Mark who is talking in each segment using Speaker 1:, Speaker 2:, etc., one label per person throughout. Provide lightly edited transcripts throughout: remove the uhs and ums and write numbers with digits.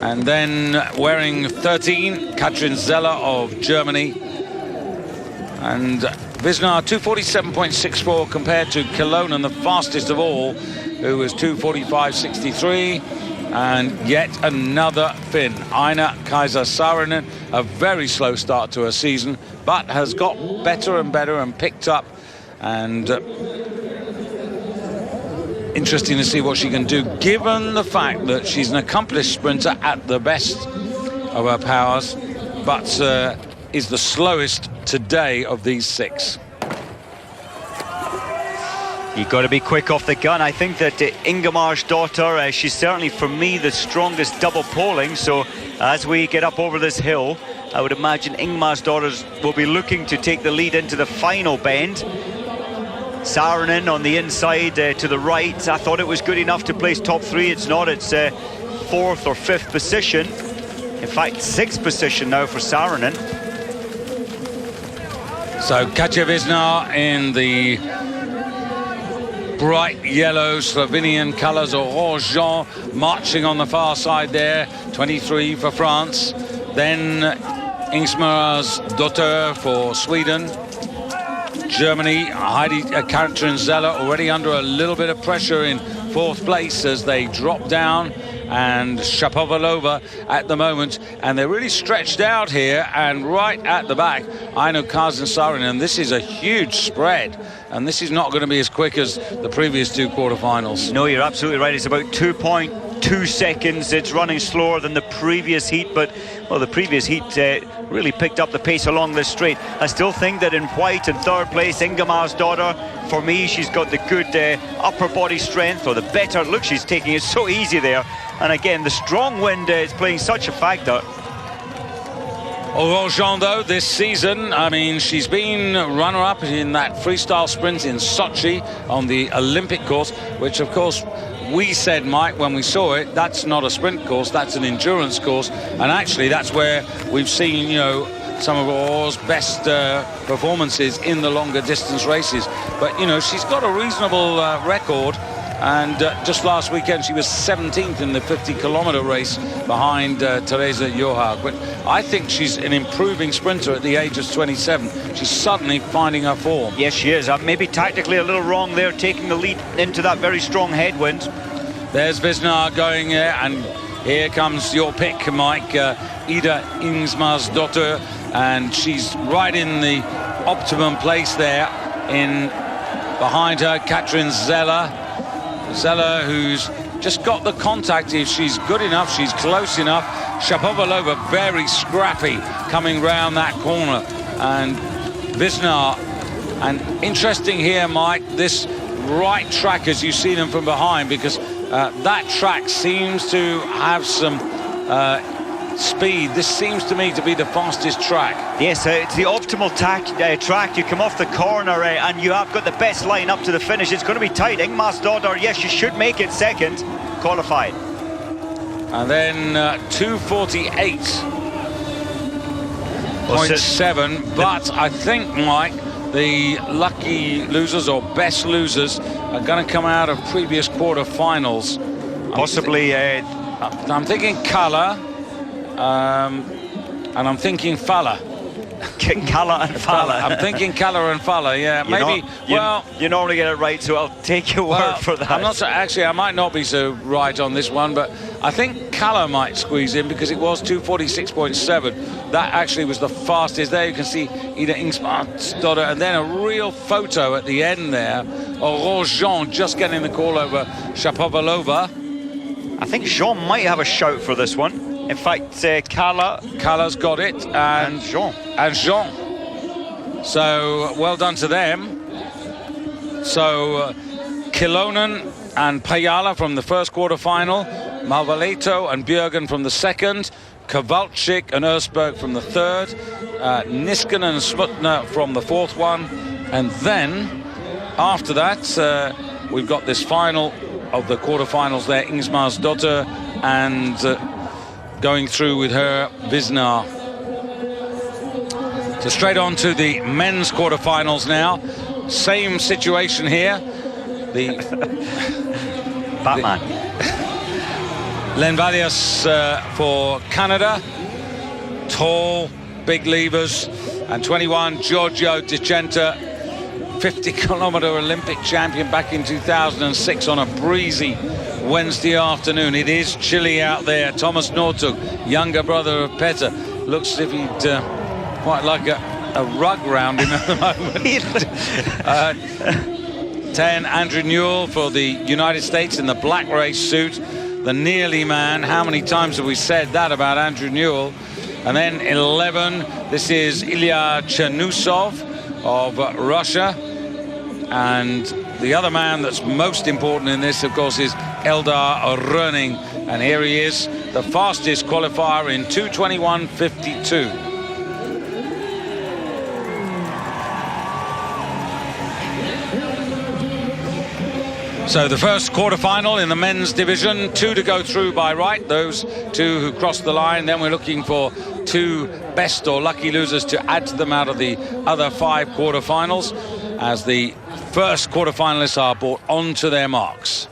Speaker 1: And then wearing 13, Katrin Zeller of Germany. And Wisnar 247.64 compared to Kilonen, the fastest of all, who was 245.63. And yet another Finn, Aina Kaisa Saarinen, a very slow start to her season, but has got better and better and picked up. And interesting to see what she can do, given the fact that she's an accomplished sprinter at the best of her powers, but is the slowest today of these 6.
Speaker 2: You've got to be quick off the gun. I think that Ingemar's she's certainly, for me, the strongest double poling. So as we get up over this hill, I would imagine Ingemar's will be looking to take the lead into the final bend. Saarinen on the inside to the right. I thought it was good enough to place top 3. It's not. It's 4th or 5th position. In fact, 6th position now for Saarinen.
Speaker 1: So Katja Wisnar in the bright yellow Slovenian colours, Orange Jean marching on the far side there, 23 for France. Then Ingemar's Dotter for Sweden. Germany, Katrin Zeller already under a little bit of pressure in 4th place as they drop down, and Shapovalova at the moment, and they're really stretched out here. And right at the back, Aino Kaisa Saarinen, and this is a huge spread, and this is not going to be as quick as the previous 2 quarterfinals.
Speaker 2: No, you're absolutely right. It's about 2.2 seconds. It's running slower than the previous heat, but well, the previous heat really picked up the pace along this straight. I still think that in white in 3rd place, Ingemar's for me, she's got the good upper body strength, or the better look. She's taking it so easy there, and again the strong wind is playing such a factor.
Speaker 1: Orange Jean, though, this season, I mean, she's been runner-up in that freestyle sprint in Sochi on the Olympic course, which of course we said, Mike, when we saw it, that's not a sprint course, that's an endurance course. And actually that's where we've seen, you know, some of Aurore's best performances in the longer distance races. But, you know, she's got a reasonable record. And just last weekend she was 17th in the 50-kilometer race behind Teresa Johaug. But I think she's an improving sprinter at the age of 27. She's suddenly finding her form.
Speaker 2: Yes, she is. Maybe tactically a little wrong there, taking the lead into that very strong headwind.
Speaker 1: There's Wisnar going there, and here comes your pick, Mike. Ida Ingemar's and she's right in the optimum place there. In behind her, Katrin Zeller. Zeller, who's just got the contact. If she's good enough, she's close enough. Shapovalova very scrappy coming round that corner, and Wisnar. And interesting here, Mike, this right track as you see them from behind, because that track seems to have some speed. This seems to me to be the fastest track.
Speaker 2: Yes, it's the optimal track. You come off the corner and you have got the best line up to the finish. It's going to be tight. Ingemar's yes, she should make it second, qualified.
Speaker 1: And then 248.7. But I think, Mike, the lucky losers or best losers are going to come out of previous quarterfinals.
Speaker 2: Possibly.
Speaker 1: I'm thinking Kalla. And I'm thinking Falla.
Speaker 2: Kalla and Falla.
Speaker 1: I'm thinking Kalla and Falla, yeah. Maybe,
Speaker 2: you normally get it right, so I'll take your word for that.
Speaker 1: I'm not so, actually, I might not be so right on this one, but I think Kalla might squeeze in because it was 246.7. That actually was the fastest. There you can see Ida Ingemar's and then a real photo at the end there. Orange Jean just getting the call over Shapovalova.
Speaker 2: I think Jean might have a shout for this one. In fact,
Speaker 1: Kalla's got it, and Jean. So well done to them. So Kilonen and Pajala from the first quarterfinal, Malvaleto and Björgen from the second, Kowalczyk and Ersberg from the third, Niskanen and Smutner from the fourth one, and then after that we've got this final of the quarterfinals there, Ingemar's and going through with her Wisnar. So straight on to the men's quarterfinals now. Same situation here. The Len Valias for Canada, tall, big levers, and 21, Giorgio Di Centa, 50-kilometer Olympic champion back in 2006 on a breezy Wednesday afternoon. It is chilly out there. Thomas Northug, younger brother of Petter, looks as if he'd quite like a rug round him at the moment. 10, Andrew Newell for the United States in the black race suit, the nearly man. How many times have we said that about Andrew Newell? And then 11, this is Ilya Chernusov of Russia. And the other man that's most important in this, of course, is Eldar Röning. And here he is, the fastest qualifier in 2:21.52. So the first quarterfinal in the men's division, 2 to go through by right, those 2 who crossed the line. Then we're looking for 2 best or lucky losers to add to them out of the other 5 quarterfinals, as the first quarterfinalists are brought onto their marks.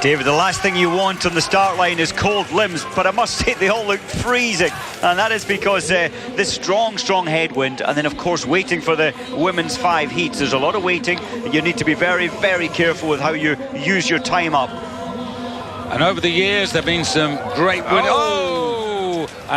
Speaker 2: David, the last thing you want on the start line is cold limbs, but I must say they all look freezing, and that is because this strong headwind, and then of course waiting for the women's 5 heats. There's a lot of waiting, and you need to be very careful with how you use your time up.
Speaker 1: And over the years there have been some great and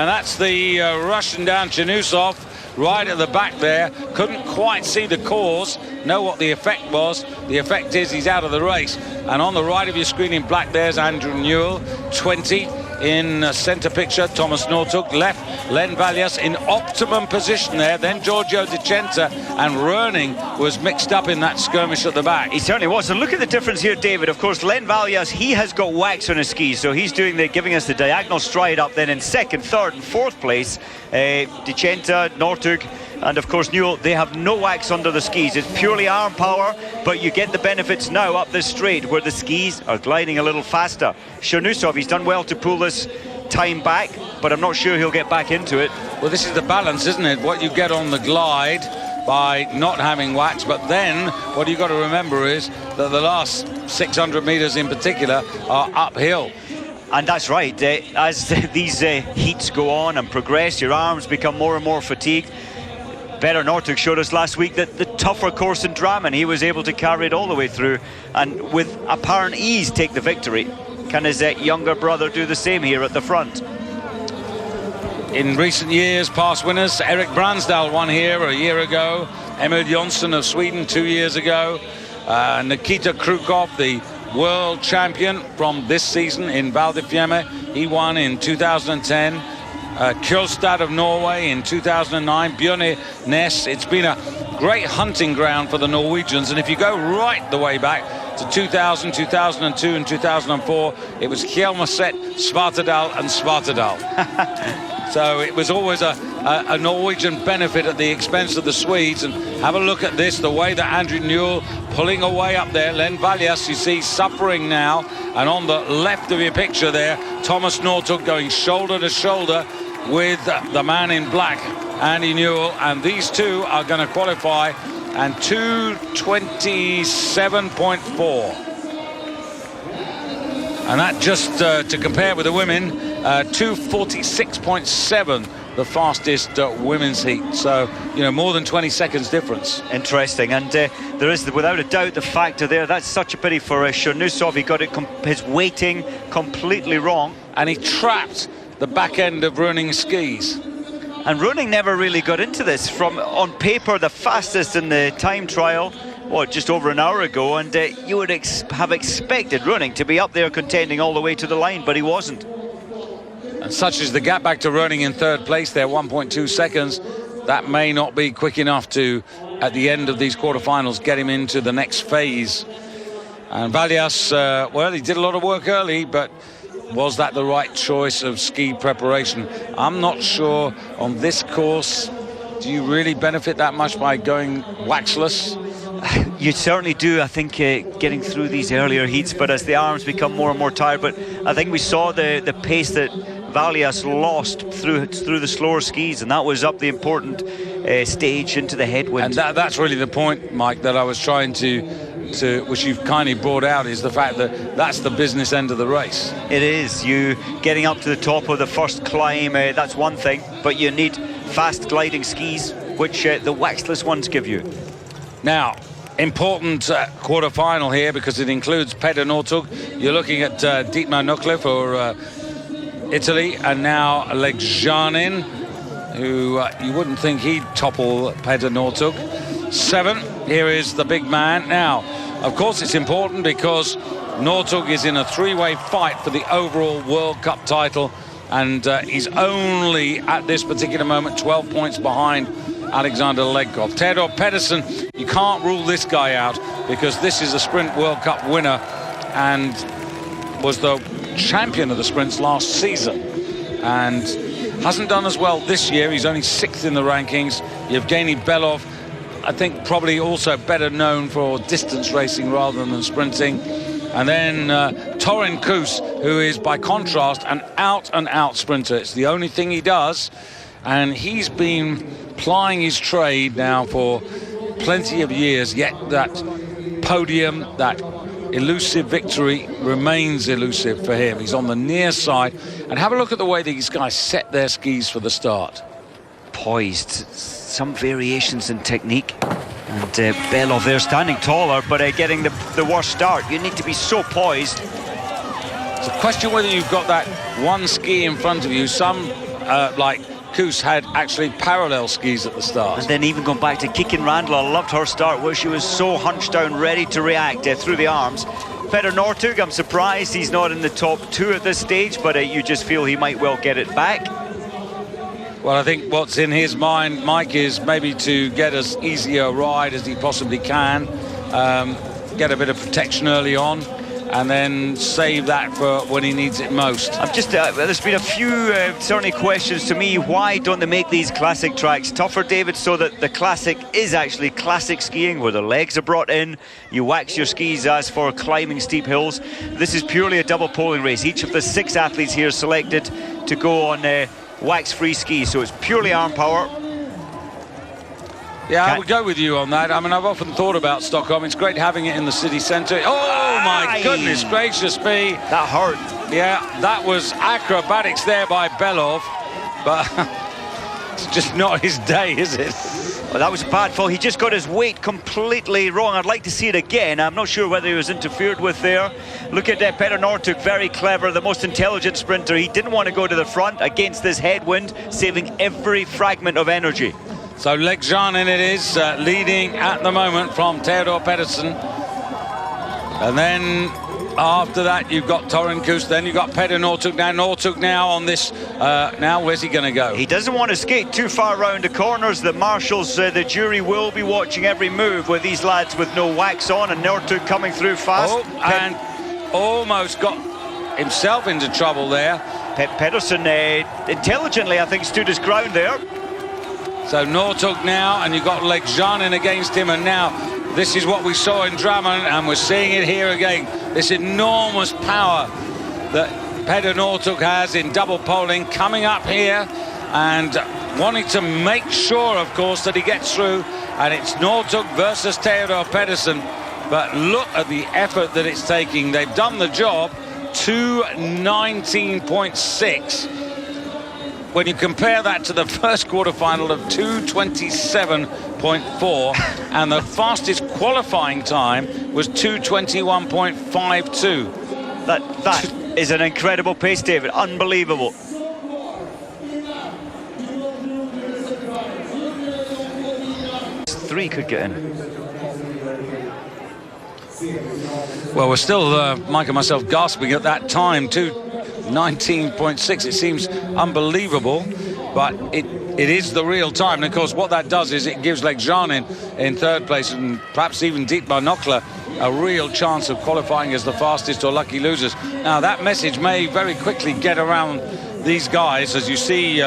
Speaker 1: that's the Russian down, Chernusov, right at the back there. Couldn't quite see the cause, know what the effect was. The effect is he's out of the race. And on the right of your screen in black, there's Andrew Newell, 20 in centre picture. Thomas Northug, left, Len Valias in optimum position there. Then Giorgio Di Centa, and Röning was mixed up in that skirmish at the back.
Speaker 2: He certainly was. And look at the difference here, David. Of course, Len Valias, he has got wax on his skis, so he's giving us the diagonal stride up. Then in second, third and fourth place, Di Centa, Northug, and of course Newell, they have no wax under the skis. It's purely arm power, but you get the benefits now up this straight where the skis are gliding a little faster. Chernusov, he's done well to pull this time back, but I'm not sure he'll get back into it.
Speaker 1: Well, this is the balance, isn't it? What you get on the glide by not having wax, but then what you've got to remember is that the last 600 meters in particular are uphill.
Speaker 2: And that's right, as these heats go on and progress, your arms become more and more fatigued. Petter Northug showed us last week that the tougher course in Drammen, he was able to carry it all the way through and with apparent ease take the victory. Can his younger brother do the same here at the front?
Speaker 1: In recent years, past winners, Erik Bransdal won here a year ago, Emil Jonsson of Sweden 2 years ago, Nikita Krukov, the world champion from this season in Val di Fiemme, he won in 2010. Kjølstad of Norway in 2009, Bjørne Næss. It's been a great hunting ground for the Norwegians, and if you go right the way back to 2000, 2002 and 2004, it was Hjelmeset, Svartedal and Svartedal. So it was always a Norwegian benefit at the expense of the Swedes. And have a look at this, the way that Andrew Newell pulling away up there. Len Valias, you see, suffering now. And on the left of your picture there, Thomas Northug going shoulder to shoulder with the man in black, Andy Newell. And these two are going to qualify, and 2:27.4. And that just to compare with the women, 2:46.7, the fastest women's heat. So, you know, more than 20 seconds difference.
Speaker 2: Interesting. And there is, without a doubt, the factor there. That's such a pity for Chernusov. He got his weighting completely wrong.
Speaker 1: And he trapped the back end of Röning's skis.
Speaker 2: And Röning never really got into this. From on paper, the fastest in the time trial, just over an hour ago, and you would have expected Röning to be up there contending all the way to the line, but he wasn't.
Speaker 1: And such is the gap back to Röning in third place there, 1.2 seconds. That may not be quick enough to, at the end of these quarterfinals, get him into the next phase. And Valias, well, he did a lot of work early, but was that the right choice of ski preparation? I'm not sure on this course. Do you really benefit that much by going waxless?
Speaker 2: You certainly do, I think, getting through these earlier heats, but as the arms become more and more tired. But I think we saw the pace that Valias lost through the slower skis, and that was up the important stage into the headwind.
Speaker 1: And that's really the point, Mike, that I was trying to which you've kindly brought out, is the fact that that's the business end of the race.
Speaker 2: It is. You getting up to the top of the first climb, that's one thing, but you need fast gliding skis, which the waxless ones give you.
Speaker 1: Now, important quarter-final here, because it includes Peder Northug. You're looking at Dietmar Nuclear for Italy, and now Legjanin, who you wouldn't think he'd topple Peder Northug. 7, here is the big man. Now, of course, it's important because Northug is in a three-way fight for the overall World Cup title, and he's only, at this particular moment, 12 points behind Alexander Legkov. Theodor Pedersen, you can't rule this guy out, because this is a Sprint World Cup winner and was the champion of the sprints last season, and hasn't done as well this year. He's only 6th in the rankings. Yevgeny Belov, I think probably also better known for distance racing rather than sprinting. And then Torin Kuss, who is by contrast an out-and-out sprinter. It's the only thing he does, and he's been plying his trade now for plenty of years, yet that podium, that elusive victory remains elusive for him. He's on the near side, and have a look at the way these guys set their skis for the start.
Speaker 2: Poised, some variations in technique, and Belov there standing taller, but getting the worst start. You need to be so poised.
Speaker 1: It's a question whether you've got that one ski in front of you. Some like Kuss had actually parallel skis at the start.
Speaker 2: And then even going back to Kikin Randall, I loved her start where she was so hunched down, ready to react through the arms. Peder Northug, I'm surprised he's not in the top 2 at this stage, but you just feel he might well get it back.
Speaker 1: Well, I think what's in his mind, Mike, is maybe to get as easy a ride as he possibly can, get a bit of protection early on, and then save that for when he needs it most.
Speaker 2: I'm just there's been a few certainly questions to me. Why don't they make these classic tracks tougher, David, so that the classic is actually classic skiing, where the legs are brought in, you wax your skis as for climbing steep hills. This is purely a double poling race. Each of the 6 athletes here selected to go on wax-free skis, so it's purely arm power.
Speaker 1: Yeah, I would go with you on that. I mean, I've often thought about Stockholm. It's great having it in the city centre. Oh, my goodness gracious me.
Speaker 2: That hurt.
Speaker 1: Yeah, that was acrobatics there by Belov, but it's just not his day, is it?
Speaker 2: Well, that was a bad fall. He just got his weight completely wrong. I'd like to see it again. I'm not sure whether he was interfered with there. Look at Peder Northug, very clever, the most intelligent sprinter. He didn't want to go to the front against this headwind, saving every fragment of energy.
Speaker 1: So Legjanin it is, leading at the moment from Theodor Pedersen. And then after that you've got Torin Kuss, then you've got Peder Northug. Now Northug now on this, now where's he going to go?
Speaker 2: He doesn't want to skate too far around the corners. The marshals, the jury will be watching every move with these lads with no wax on, and Northug coming through fast.
Speaker 1: Oh, and almost got himself into trouble there.
Speaker 2: Pedersen intelligently, I think, stood his ground there.
Speaker 1: So Northug now, and you've got Legjanin against him, and now this is what we saw in Drammen, and we're seeing it here again. This enormous power that Peder Northug has in double poling, coming up here and wanting to make sure, of course, that he gets through. And it's Northug versus Theodor Pedersen. But look at the effort that it's taking. They've done the job. 2:19.6. When you compare that to the first quarterfinal of 2:27.4, and the fastest qualifying time was 2:21.52.
Speaker 2: That is an incredible pace, David. Unbelievable. Three could get in.
Speaker 1: Well, we're still, Mike and myself, gasping at that time, 2:19.6. It seems unbelievable, but it is the real time. And of course, what that does is it gives Legjanin in 3rd place, and perhaps even Dietmar Nuclear, a real chance of qualifying as the fastest or lucky losers. Now, that message may very quickly get around these guys, as you see